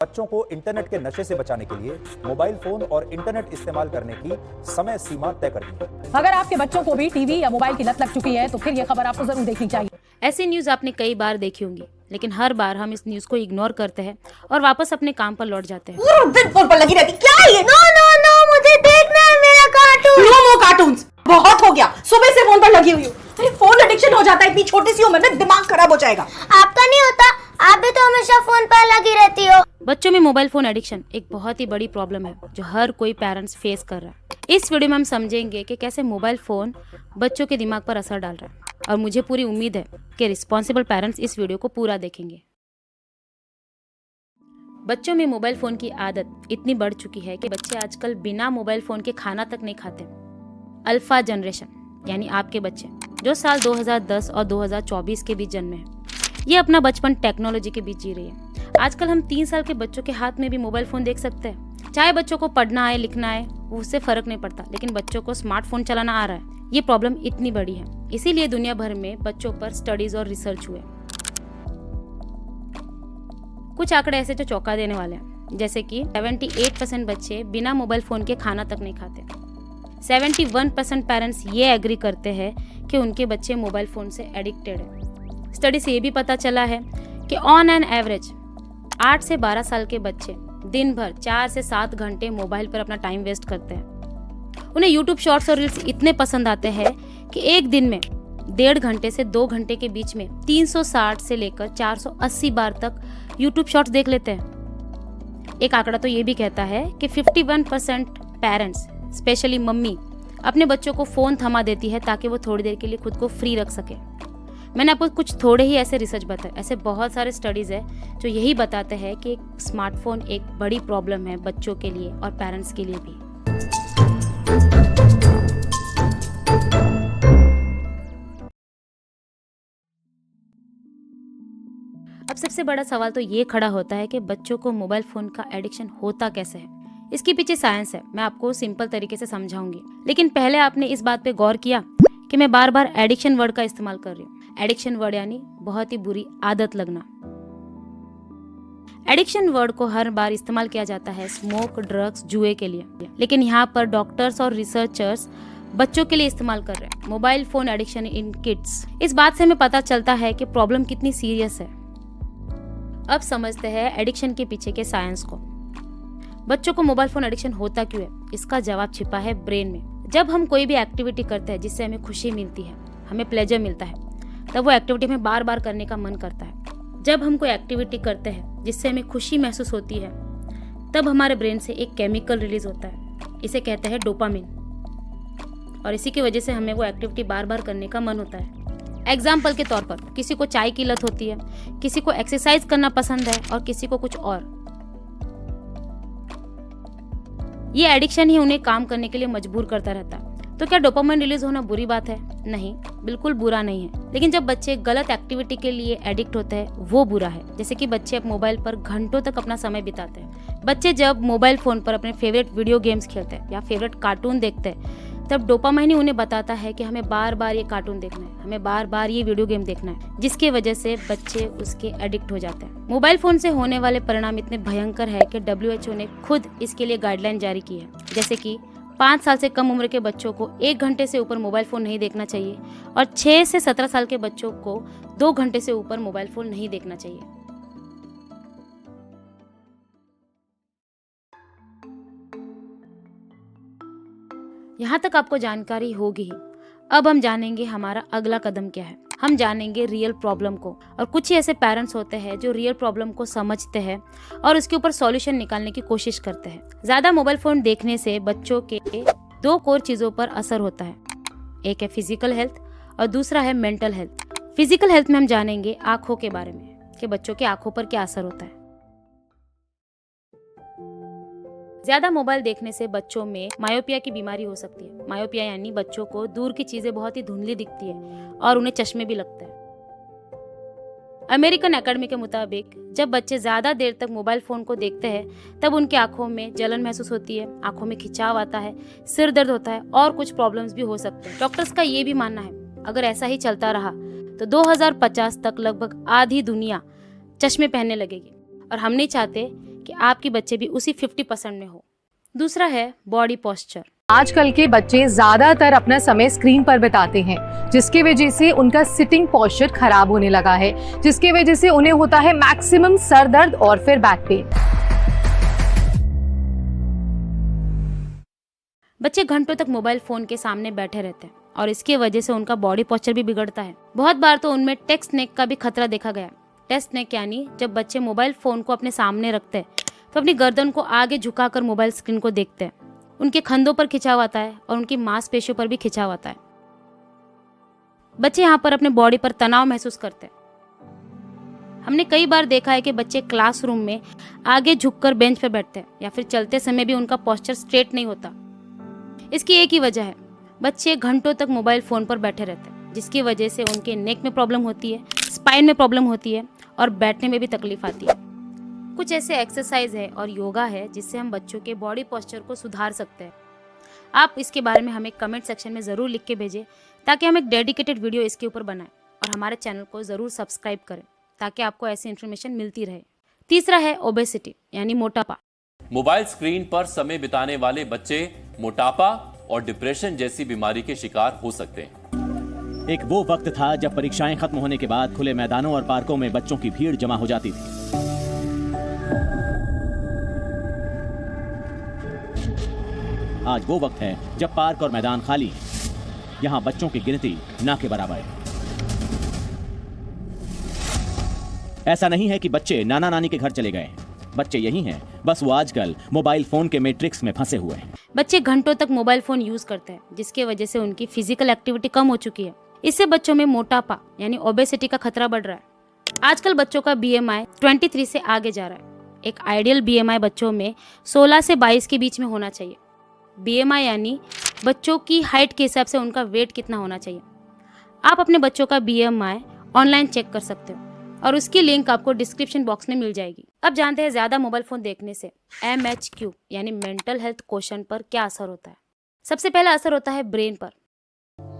बच्चों को इंटरनेट के नशे से बचाने के लिए मोबाइल फोन और इंटरनेट इस्तेमाल करने की समय सीमा तय कर दी है। अगर आपके बच्चों को भी टीवी या मोबाइल की लत लग चुकी है तो फिर ये खबर आपको जरूर देखनी चाहिए। ऐसी न्यूज आपने कई बार देखी होंगी, लेकिन हर बार हम इस न्यूज को इग्नोर करते हैं और वापस अपने काम पर लौट जाते हैं। पूरा दिन फोन पर लगी रहती, क्या है ये? नो नो नो, मुझे देखना है मेरा कार्टून। नो नो कार्टून्स, बहुत हो गया। सुबह से फोन पर लगी हुई हूँ। अरे फोन एडिक्शन हो जाता है इतनी छोटी सी उम्र में, दिमाग खराब हो जाएगा। आपका नहीं होता, आप भी तो हमेशा फोन पर लगी रहती हो। बच्चों में मोबाइल फोन एडिक्शन एक बहुत ही बड़ी प्रॉब्लम है जो हर कोई पेरेंट्स फेस कर रहा है। इस वीडियो में हम समझेंगे कि कैसे मोबाइल फोन बच्चों के दिमाग पर असर डाल रहा है, और मुझे पूरी उम्मीद है कि रिस्पॉन्सिबल पेरेंट्स इस वीडियो को पूरा देखेंगे। बच्चों में मोबाइल फोन की आदत इतनी बढ़ चुकी है कि बच्चे आजकल बिना मोबाइल फोन के खाना तक नहीं खाते। अल्फा जनरेशन यानी आपके बच्चे जो साल 2010 और 2024 के बीच जन्मे हैं, ये अपना बचपन टेक्नोलॉजी के बीच जी रही है। आजकल हम 3 साल के बच्चों के हाथ में भी मोबाइल फोन देख सकते हैं। चाहे बच्चों को पढ़ना है लिखना है, उससे फर्क नहीं पड़ता, लेकिन बच्चों को स्मार्टफोन चलाना आ रहा है। ये प्रॉब्लम इतनी बड़ी है, इसीलिए दुनिया भर में बच्चों पर स्टडीज और रिसर्च हुए। कुछ आंकड़े ऐसे जो चौंका देने वाले हैं, जैसे कि 78% बच्चे बिना मोबाइल फोन के खाना तक नहीं खाते। 71% पेरेंट्स ये एग्री करते हैं कि उनके बच्चे मोबाइल फोन से एडिक्टेड है। स्टडी से ये भी पता चला है कि ऑन एन एवरेज 8 से 12 साल के बच्चे दिन भर 4 से 7 घंटे मोबाइल पर अपना टाइम वेस्ट करते हैं। उन्हें यूट्यूब शॉर्ट्स और रील्स इतने पसंद आते हैं कि एक दिन में 1.5 घंटे से 2 घंटे के बीच में 360 से लेकर 480 बार तक यूट्यूब शॉर्ट्स देख लेते हैं। एक आंकड़ा तो ये भी कहता है कि 51% पेरेंट्स, स्पेशली मम्मी, अपने बच्चों को फोन थमा देती है ताकि वो थोड़ी देर के लिए खुद को फ्री रख सके। मैंने आपको कुछ थोड़े ही ऐसे रिसर्च बताए, ऐसे बहुत सारे स्टडीज है जो यही बताते हैं कि स्मार्टफोन एक बड़ी प्रॉब्लम है बच्चों के लिए और पेरेंट्स के लिए भी। अब सबसे बड़ा सवाल तो ये खड़ा होता है कि बच्चों को मोबाइल फोन का एडिक्शन होता कैसे है। इसके पीछे साइंस है, मैं आपको सिंपल तरीके से समझाऊंगी, लेकिन पहले आपने इस बात पे गौर किया कि मैं बार बार एडिक्शन वर्ड का इस्तेमाल कर रही हूँ। एडिक्शन वर्ड यानी बहुत ही बुरी आदत लगना। एडिक्शन वर्ड को हर बार इस्तेमाल किया जाता है स्मोक, ड्रग्स, जुए के लिए, लेकिन यहाँ पर डॉक्टर्स और रिसर्चर्स बच्चों के लिए इस्तेमाल कर रहे हैं mobile phone addiction in kids. इस बात से हमें पता चलता है कि प्रॉब्लम कितनी सीरियस है। अब समझते हैं एडिक्शन के पीछे के साइंस को। बच्चों को मोबाइल फोन एडिक्शन होता क्यों है? इसका जवाब छिपा है ब्रेन में। जब हम कोई भी एक्टिविटी करते हैं जिससे हमें खुशी मिलती है, हमें प्लेजर मिलता है, तब वो एक्टिविटी हमें बार बार करने का मन करता है। जब हम कोई एक्टिविटी करते हैं जिससे हमें खुशी महसूस होती है, तब हमारे ब्रेन से एक केमिकल रिलीज होता है, इसे कहते हैं डोपामिन, और इसी की वजह से हमें वो एक्टिविटी बार बार करने का मन होता है। एग्जाम्पल के तौर पर किसी को चाय की लत होती है, किसी को एक्सरसाइज करना पसंद है और किसी को कुछ और। ये एडिक्शन ही उन्हें काम करने के लिए मजबूर करता रहता है। तो क्या डोपामाइन रिलीज होना बुरी बात है? नहीं, बिल्कुल बुरा नहीं है। लेकिन जब बच्चे गलत एक्टिविटी के लिए एडिक्ट होते हैं वो बुरा है। जैसे कि बच्चे अब मोबाइल पर घंटों तक अपना समय बिताते हैं। बच्चे जब मोबाइल फोन पर अपने फेवरेट वीडियो गेम्स खेलते हैं या फेवरेट कार्टून देखते हैं, तब डोपामाइन ही उन्हें बताता है कि हमें बार बार ये कार्टून देखना है, हमें बार बार ये वीडियो गेम देखना है, जिसकी वजह से बच्चे उसके एडिक्ट हो जाते हैं। मोबाइल फोन से होने वाले परिणाम इतने भयंकर है कि WHO ने खुद इसके लिए गाइडलाइन जारी की है। जैसे कि 5 साल से कम उम्र के बच्चों को 1 घंटे से ऊपर मोबाइल फोन नहीं देखना चाहिए, और 6 से 17 साल के बच्चों को 2 घंटे से ऊपर मोबाइल फोन नहीं देखना चाहिए। यहाँ तक आपको जानकारी होगी ही। अब हम जानेंगे हमारा अगला कदम क्या है। हम जानेंगे रियल प्रॉब्लम को, और कुछ ही ऐसे पेरेंट्स होते हैं जो रियल प्रॉब्लम को समझते हैं और उसके ऊपर सॉल्यूशन निकालने की कोशिश करते हैं। ज्यादा मोबाइल फोन देखने से बच्चों के 2 कोर चीजों पर असर होता है। एक है फिजिकल हेल्थ और दूसरा है मेंटल हेल्थ। फिजिकल हेल्थ में हम जानेंगे आंखों के बारे में कि बच्चों के आंखों पर क्या असर होता है। ज्यादा मोबाइल देखने से बच्चों में मायोपिया की बीमारी हो सकती है। मायोपिया यानी बच्चों को दूर की चीजें बहुत ही धुंधली दिखती है और उन्हें चश्मे भी लगते हैं। अमेरिकन एकेडमी के मुताबिक जब बच्चे ज्यादा देर तक मोबाइल फोन को देखते हैं तब उनकी आंखों में जलन महसूस होती है, आंखों में खिंचाव आता है, सिर दर्द होता है और कुछ प्रॉब्लम्स भी हो सकते हैं। डॉक्टर्स का ये भी मानना है अगर ऐसा ही चलता रहा तो 2050 तक लगभग आधी दुनिया चश्मे पहनने लगेगी, और हम नहीं चाहते कि आपके बच्चे भी उसी 50% में हो। दूसरा है बॉडी पोस्चर। आजकल के बच्चे ज्यादातर अपना समय स्क्रीन पर बिताते हैं, जिसकी वजह से उनका सिटिंग पोस्चर खराब होने लगा है, जिसकी वजह से उन्हें होता है मैक्सिमम सर दर्द और फिर बैक पेन। बच्चे घंटों तक मोबाइल फोन के सामने बैठे रहते हैं और इसकी वजह से उनका बॉडी पोस्चर भी बिगड़ता है। बहुत बार तो उनमें टेक्स्ट नेक का भी खतरा देखा गया। टेक्स्ट नेक यानी जब बच्चे मोबाइल फोन को अपने सामने रखते हैं तो अपनी गर्दन को आगे झुकाकर मोबाइल स्क्रीन को देखते हैं। उनके कंधों पर खिंचाव आता है और उनकी मांसपेशियों पर भी खिंचाव आता है। बच्चे यहाँ पर अपने बॉडी पर तनाव महसूस करते हैं। हमने कई बार देखा है कि बच्चे क्लासरूम में आगे झुककर बेंच पर बैठते हैं या फिर चलते समय भी उनका पोस्चर स्ट्रेट नहीं होता। इसकी एक ही वजह है, बच्चे घंटों तक मोबाइल फोन पर बैठे रहते हैं, जिसकी वजह से उनके नेक में प्रॉब्लम होती है, स्पाइन में प्रॉब्लम होती है और बैठने में भी तकलीफ आती है। कुछ ऐसे एक्सरसाइज है और योगा है जिससे हम बच्चों के बॉडी पोस्चर को सुधार सकते हैं। आप इसके बारे में हमें कमेंट सेक्शन में ज़रूर लिख के भेजें ताकि हम एक डेडिकेटेड वीडियो इसके ऊपर बनाएं, और हमारे चैनल को ज़रूर सब्सक्राइब करें ताकि आपको ऐसी इन्फॉर्मेशन मिलती रहे। तीसरा है ओबेसिटी यानी मोटापा। मोबाइल स्क्रीन पर समय बिताने वाले बच्चे मोटापा और डिप्रेशन जैसी बीमारी के शिकार हो सकते हैं। एक वो वक्त था जब परीक्षाएं खत्म होने के बाद खुले मैदानों और पार्कों में बच्चों की भीड़ जमा हो जाती थी। आज वो वक्त है जब पार्क और मैदान खाली हैं। यहां बच्चों की गिनती ना के बराबर है। ऐसा नहीं है कि बच्चे नाना नानी के घर चले गए हैं। बच्चे यही हैं, बस वो आजकल मोबाइल फोन के मैट्रिक्स में फंसे हुए हैं। बच्चे घंटों तक मोबाइल फोन यूज करते हैं, जिसकी वजह से उनकी फिजिकल एक्टिविटी कम हो चुकी है। इससे बच्चों में मोटापा यानी ओबेसिटी का खतरा बढ़ रहा है। आजकल बच्चों का BMI 23 से आगे जा रहा है। एक आइडियल BMI बच्चों में 16 से 22 के बीच में होना चाहिए। BMI यानी बच्चों की हाइट के हिसाब से उनका वेट कितना होना चाहिए। आप अपने बच्चों का BMI ऑनलाइन चेक कर सकते हो और उसकी लिंक आपको डिस्क्रिप्शन बॉक्स में मिल जाएगी। अब जानते हैं ज्यादा मोबाइल फोन देखने से MHQ यानी मेंटल हेल्थ क्वेश्चन पर क्या असर होता है। सबसे पहला असर होता है ब्रेन पर।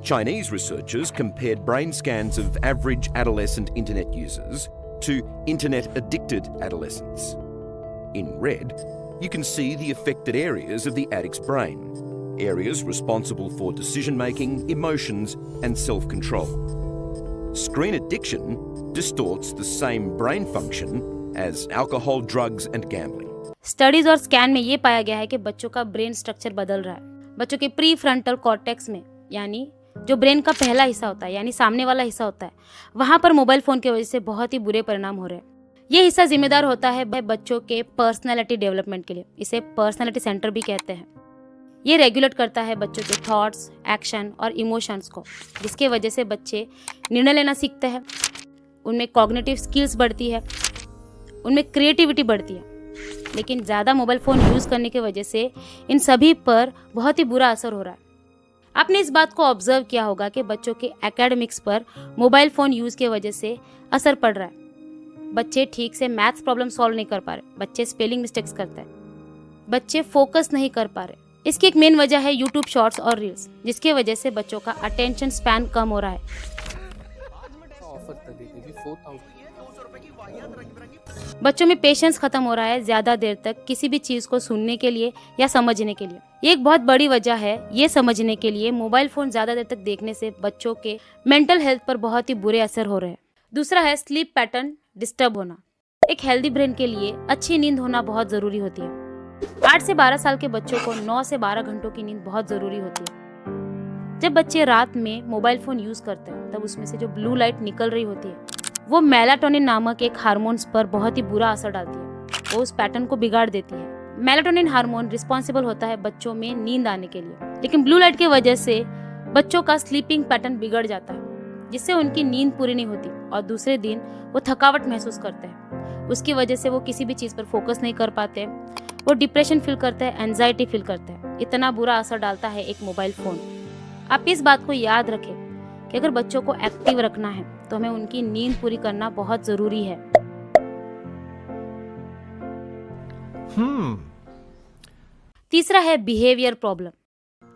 Chinese researchers compared brain scans of average adolescent internet users to internet-addicted adolescents. In red, you can see the affected areas of the addict's brain, areas responsible for decision-making, emotions, and self-control. Screen addiction distorts the same brain function as alcohol, drugs, and gambling. Studies और scan में ये पाया गया है कि बच्चों का brain structure बदल रहा है। बच्चों के प्री फ्रंटल कॉर्टेक्स में, यानी जो ब्रेन का पहला हिस्सा होता है, यानी सामने वाला हिस्सा होता है, वहां पर मोबाइल फोन की वजह से बहुत ही बुरे परिणाम हो रहे हैं। ये हिस्सा जिम्मेदार होता है बच्चों के पर्सनैलिटी डेवलपमेंट के लिए। इसे पर्सनैलिटी सेंटर भी कहते हैं। ये रेगुलेट करता है बच्चों के थॉट्स, एक्शन और इमोशंस को, जिसके वजह से बच्चे निर्णय लेना सीखते हैं, उनमें कॉग्निटिव स्किल्स बढ़ती है, उनमें क्रिएटिविटी बढ़ती है। लेकिन ज़्यादा मोबाइल फ़ोन यूज़ करने की वजह से इन सभी पर बहुत ही बुरा असर हो रहा है। आपने इस बात को ऑब्जर्व किया होगा कि बच्चों के एकेडमिक्स पर मोबाइल फ़ोन यूज़ की वजह से असर पड़ रहा है। बच्चे ठीक से मैथ्स प्रॉब्लम सॉल्व नहीं कर पा रहे, बच्चे स्पेलिंग मिस्टेक्स करते हैं, बच्चे फोकस नहीं कर पा रहे। इसकी एक मेन वजह है यूट्यूब शॉर्ट्स और रील्स, जिसकी वजह से बच्चों का अटेंशन स्पैन कम हो रहा है। बच्चों में पेशेंस खत्म हो रहा है ज्यादा देर तक किसी भी चीज को सुनने के लिए या समझने के लिए। ये एक बहुत बड़ी वजह है ये समझने के लिए मोबाइल फोन ज्यादा देर तक देखने से बच्चों के मेंटल हेल्थ पर बहुत ही बुरे असर हो रहे हैं। दूसरा है स्लीप पैटर्न डिस्टर्ब होना। एक हेल्दी ब्रेन के लिए अच्छी नींद होना बहुत जरूरी होती है। 8 से 12 साल के बच्चों को 9 से 12 घंटों की नींद बहुत जरूरी होती है। जब बच्चे रात में मोबाइल फोन यूज करते हैं तब उसमें से जो ब्लू लाइट निकल रही होती है वो मेलाटोनिन नामक एक हार्मोन्स पर बहुत ही बुरा असर डालती है। वो उस पैटर्न को बिगाड़ देती है। मेलाटोनिन हार्मोन रिस्पॉन्सिबल होता है बच्चों में नींद आने के लिए, लेकिन ब्लू लाइट की वजह से बच्चों का स्लीपिंग पैटर्न बिगड़ जाता है, जिससे उनकी नींद पूरी नहीं होती और दूसरे दिन वो थकावट महसूस करते हैं। उसकी वजह से वो किसी भी चीज़ पर फोकस नहीं कर पाते, वो डिप्रेशन फील करते हैं, एंजाइटी फील करते हैं। इतना बुरा असर डालता है एक मोबाइल फोन। आप इस बात को याद रखें कि अगर बच्चों को एक्टिव रखना है तो हमें उनकी नींद पूरी करना बहुत जरूरी है। तीसरा है बिहेवियर प्रॉब्लम।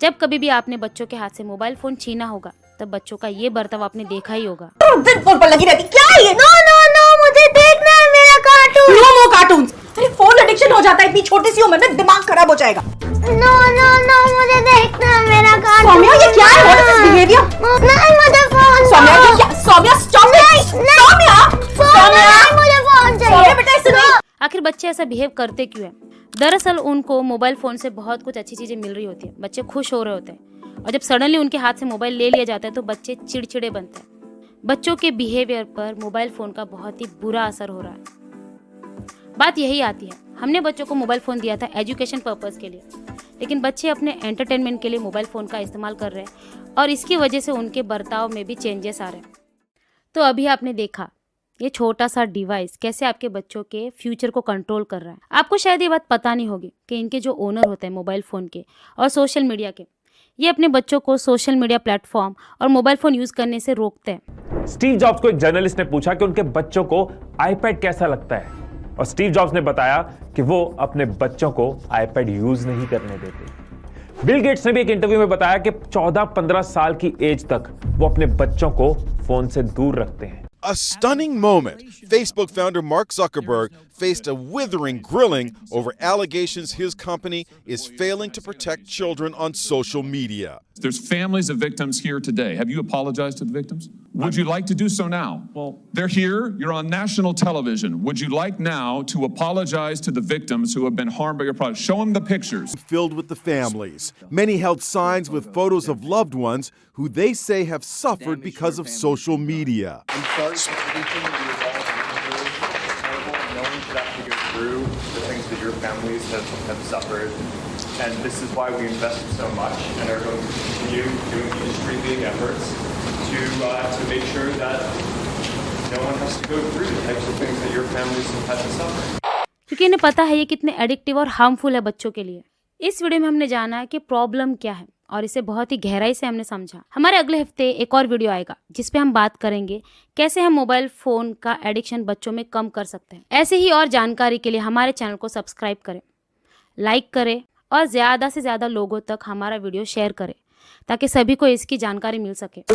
जब कभी भी आपने बच्चों के हाथ से मोबाइल फोन छीना होगा तब बच्चों का ये बर्ताव आपने देखा ही होगा। दिन फोन पर लगी रहती, क्या है ये? नो नो नो मुझे देखना है मेरा कार्टून। No cartoons. अरे फोन एडिक्शन हो जाता है इतनी छोटी सी उम्र में, दिमाग खराब हो जाएगा। नो नो नो मुझे देखना है मेरा कार्टून। सौम्या ये क्या है? What is this behavior? नहीं मुझे फोन। सौम्या ये क्या? Saumya stop it! सौम्या! नहीं मुझे फोन चाहिए। सौम्या बेटा ऐसे नहीं। आखिर बच्चे ऐसा बिहेव करते क्यों हैं? दरअसल उनको मोबाइल फ़ोन से बहुत कुछ अच्छी चीज़ें मिल रही होती है, बच्चे खुश हो रहे होते हैं, और जब सडनली उनके हाथ से मोबाइल ले लिया जाता है तो बच्चे चिड़चिड़े बनते हैं। बच्चों के बिहेवियर पर मोबाइल फ़ोन का बहुत ही बुरा असर हो रहा है। बात यही आती है, हमने बच्चों को मोबाइल फ़ोन दिया था एजुकेशन पर्पज़ के लिए, लेकिन बच्चे अपने एंटरटेनमेंट के लिए मोबाइल फ़ोन का इस्तेमाल कर रहे हैं और इसकी वजह से उनके बर्ताव में भी चेंजेस आ रहे हैं। तो अभी आपने देखा ये छोटा सा डिवाइस कैसे आपके बच्चों के फ्यूचर को कंट्रोल कर रहा है। आपको शायद ये बात पता नहीं होगी कि इनके जो ओनर होते हैं मोबाइल फ़ोन के और सोशल मीडिया के, ये अपने बच्चों को सोशल मीडिया प्लेटफॉर्म और मोबाइल फ़ोन यूज़ करने से रोकते हैं। स्टीव जॉब्स को एक जर्नलिस्ट ने पूछा कि उनके बच्चों को आईपैड कैसा लगता है, और स्टीव जॉब्स ने बताया कि वो अपने बच्चों को आईपैड यूज नहीं करने देते। बिल गेट्स ने भी एक इंटरव्यू में बताया कि 14-15 साल की एज तक वो अपने बच्चों को फोन से दूर रखते हैं। A stunning moment. Facebook founder Mark Zuckerberg faced a withering grilling over allegations his company is failing to protect children on social media. There's families of victims here today. Have you apologized to the victims? Would you like to do so now? Well, they're here. You're on national television. Would you like now to apologize to the victims who have been harmed by your product? Show them the pictures. Filled with the families. Many held signs with photos of loved ones who they say have suffered because of social media. I'm sorry for everything that you've all been through. It's terrible. No one should have to go through the things that your families have suffered. And this is why we invested so much and are going to continue doing industry-leading efforts to make sure that no one has to go through the types of things that your families have had to suffer. क्योंकि इन्हें पता है ये कितने addictive और harmful है बच्चों के लिए। इस वीडियो में हमने जाना है कि प्रॉब्लम क्या है और इसे बहुत ही गहराई से हमने समझा। हमारे अगले हफ्ते एक और वीडियो आएगा जिस पे हम बात करेंगे कैसे हम मोबाइल फ़ोन का एडिक्शन बच्चों में कम कर सकते हैं। ऐसे ही और जानकारी के लिए हमारे चैनल को सब्सक्राइब करें, लाइक करें और ज़्यादा से ज़्यादा लोगों तक हमारा वीडियो शेयर करें ताकि सभी को इसकी जानकारी मिल सके। आप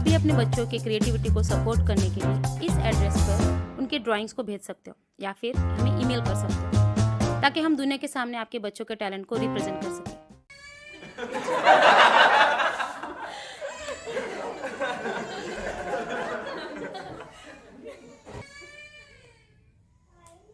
भी अपने बच्चों के क्रिएटिविटी को सपोर्ट करने के लिए इस एड्रेस पर उनके ड्राइंग्स को भेज सकते हो या फिर हमें ईमेल कर सकते हो ताकि हम दुनिया के सामने आपके बच्चों के टैलेंट को रिप्रेजेंट कर सकें।